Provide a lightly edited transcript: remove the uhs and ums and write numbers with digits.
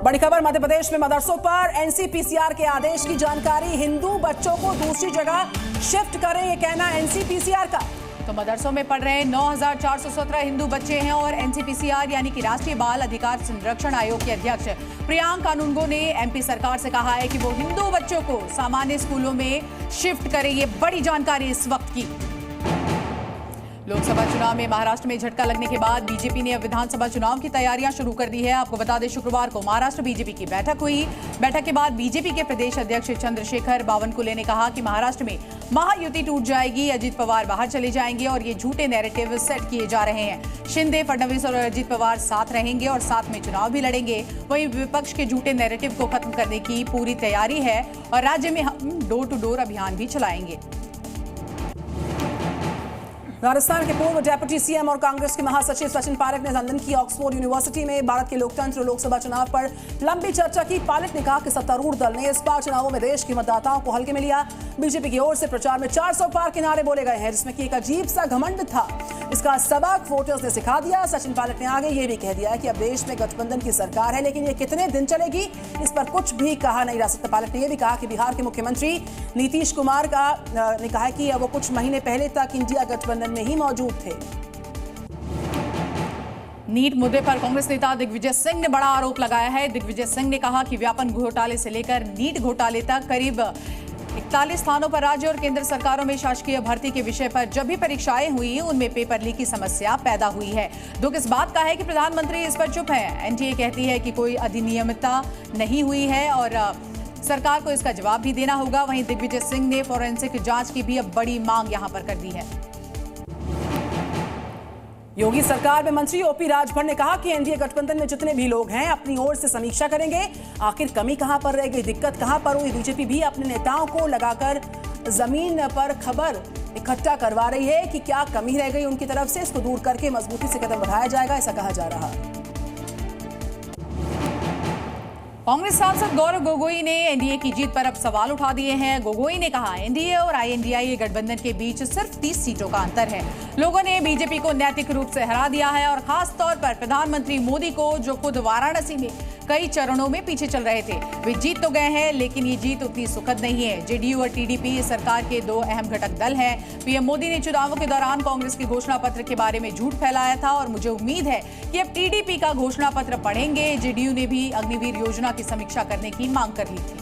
बड़ी खबर मध्य प्रदेश में मदरसों पर एनसीपीसीआर के आदेश की जानकारी। हिंदू बच्चों को दूसरी जगह शिफ्ट करें, ये कहना एनसीपीसीआर का। तो मदरसों में पढ़ रहे 9,417 हिंदू बच्चे हैं और एनसीपीसीआर यानी कि राष्ट्रीय बाल अधिकार संरक्षण आयोग के अध्यक्ष प्रियांक कानूनगो ने एमपी सरकार से कहा है कि वो हिंदू बच्चों को सामान्य स्कूलों में शिफ्ट करें। ये बड़ी जानकारी इस वक्त की। लोकसभा चुनाव में महाराष्ट्र में झटका लगने के बाद बीजेपी ने अब विधानसभा चुनाव की तैयारियां शुरू कर दी है। आपको बता दें, शुक्रवार को महाराष्ट्र बीजेपी की बैठक हुई। बैठक के बाद बीजेपी के प्रदेश अध्यक्ष चंद्रशेखर बावनकुले ने कहा कि महाराष्ट्र में महायुति टूट जाएगी, अजित पवार बाहर चले जाएंगे और ये झूठे नैरेटिव सेट किए जा रहे हैं। शिंदे, फडणवीस और अजित पवार साथ रहेंगे और साथ में चुनाव भी लड़ेंगे। वहीं विपक्ष के झूठे नैरेटिव को खत्म करने की पूरी तैयारी है और राज्य में हम डोर टू डोर अभियान भी चलाएंगे। राजस्थान के पूर्व डेप्यूटी सीएम और कांग्रेस के महासचिव सचिन पायलट ने लंदन की ऑक्सफोर्ड यूनिवर्सिटी में भारत के लोकतंत्र लोकसभा चुनाव पर लंबी चर्चा की। पायलट ने कहा कि सत्तारूढ़ दल ने इस बार चुनावों में देश के मतदाताओं को हल्के में लिया। बीजेपी की ओर से प्रचार में 400 पार के नारे बोले गए हैं, जिसमें कि एक अजीब सा घमंड था। इसका सबक वोटर्स ने सिखा दिया। सचिन पायलट ने आगे ये भी कह दिया कि अब देश में गठबंधन की सरकार है, लेकिन ये कितने दिन चलेगी इस पर कुछ भी कहा नहीं जा सकता। पायलट ने यह भी कहा कि बिहार के मुख्यमंत्री नीतीश कुमार ने कहा कि वो कुछ महीने पहले तक इंडिया गठबंधन में ही मौजूद थे। नीट मुद्दे पर कांग्रेस नेता दिग्विजय सिंह ने बड़ा आरोप लगाया है। दिग्विजय सिंह ने कहा कि व्यापम घोटाले से लेकर नीट घोटाले तक करीब 41 स्थानों पर राज्य और केंद्र सरकारों में शासकीय भर्ती के विषय पर जब भी परीक्षाएं हुई उनमें पेपर लीक की समस्या पैदा हुई है। दुख इस बात का है कि प्रधानमंत्री इस पर चुप हैं। एनटीए कहती है कि कोई अधिनियमितता नहीं हुई है और सरकार को इसका जवाब भी देना होगा। वहीं दिग्विजय सिंह ने फोरेंसिक जांच की भी अब बड़ी मांग यहां पर कर दी है। योगी सरकार में मंत्री ओपी राजभर ने कहा कि एनडीए गठबंधन में जितने भी लोग हैं अपनी ओर से समीक्षा करेंगे। आखिर कमी कहां पर रह गई, दिक्कत कहां पर हुई। बीजेपी भी अपने नेताओं को लगाकर जमीन पर खबर इकट्ठा करवा रही है कि क्या कमी रह गई उनकी तरफ से। इसको दूर करके मजबूती से कदम बढ़ाया जाएगा, ऐसा कहा जा रहा है। कांग्रेस सांसद गौरव गोगोई ने एनडीए की जीत पर अब सवाल उठा दिए हैं। गोगोई ने कहा, एनडीए और आईएनडीआई गठबंधन के बीच सिर्फ 30 सीटों का अंतर है। लोगों ने बीजेपी को नैतिक रूप से हरा दिया है और खास तौर पर प्रधानमंत्री मोदी को, जो खुद वाराणसी में कई चरणों में पीछे चल रहे थे। वे जीत तो गए हैं, लेकिन ये जीत उतनी सुखद नहीं है। जेडीयू और टीडीपी सरकार के दो अहम घटक दल हैं। पीएम मोदी ने चुनावों के दौरान कांग्रेस के घोषणा पत्र के बारे में झूठ फैलाया था और मुझे उम्मीद है कि अब टीडीपी का घोषणा पत्र पढ़ेंगे। जेडीयू ने भी अग्निवीर योजना की समीक्षा करने की मांग कर ली थी।